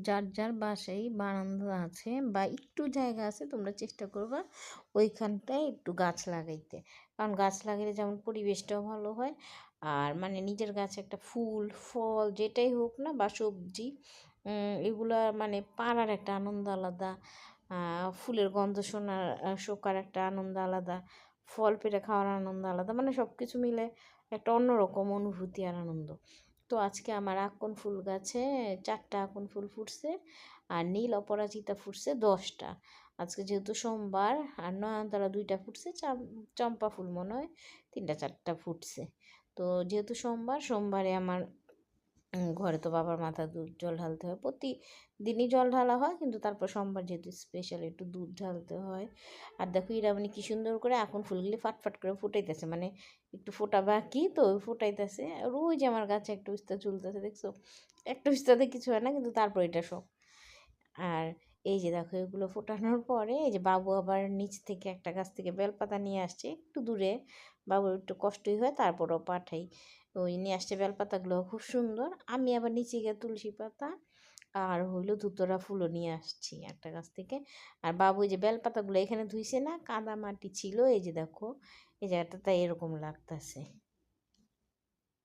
যার যার বাসায় বারান্দা আছে বা একটু জায়গা আছে তোমরা চেষ্টা করবা ওইখানটায় একটু গাছ লাগাইতে, কারণ গাছ লাগাইলে যেমন পরিবেশটাও ভালো হয়, আর মানে নিজের গাছে একটা ফুল ফল যেটাই হোক না বা সবজি এগুলা মানে পাড়ার একটা আনন্দ আলাদা, ফুলের গন্ধ শোনার শোকার একটা আনন্দ আলাদা, ফল পেড়ে খাওয়ার আনন্দ আলাদা, মানে সব কিছু মিলে একটা অন্যরকম অনুভূতি আর আনন্দ। তো আজকে আমার আকন ফুল গাছে 4টা আকন ফুল ফুটছে, আর নীল অপরাজিতা ফুটছে 10টা। আজকে যেহেতু সোমবার, আর নয়নতারা 2টা ফুটছে, চম্পা ফুল মনে হয় 3টা 4টা ফুটছে। তো যেহেতু সোমবার, সোমবারে আমার ঘরে তো বাবার মাথা দুধ জল ঢালতে হয়, প্রতিদিনই জল ঢালা হয়, কিন্তু তারপর সোমবার যেহেতু স্পেশাল একটু দুধ ঢালতে হয়। আর দেখো ইরামনি কি সুন্দর করে এখন ফুলগুলি ফাটফাট করে ফুটাইতেছে, মানে একটু ফোটা বাকি তো ফুটাইতেছে। আর ওই যে আমার গাছে একটা উস্তা ঝুলতেছে, দেখছো? একটা উস্তাতে কিছু হয় না, কিন্তু তারপর এটা সব। আর এই যে দেখো এগুলো ফোটানোর পরে এই যে বাবু আবার নিচ থেকে একটা গাছ থেকে বেলপাতা নিয়ে আসছে একটু দূরে, বাবুর একটু কষ্টই হয় তারপরও পাঠাই, ওই নিয়ে আসছে বেলপাতাগুলো খুব সুন্দর। আমি আবার নিচে গিয়ে তুলসী পাতা আর হইলো ধুতরা ফুলও নিয়ে আসছি একটা গাছ থেকে। আর বাবু এই যে বেলপাতাগুলো এখানে ধুইছে না, কাদা মাটি ছিল, এই যে দেখো এই জায়গাটা তাই এরকম লাগতেছে।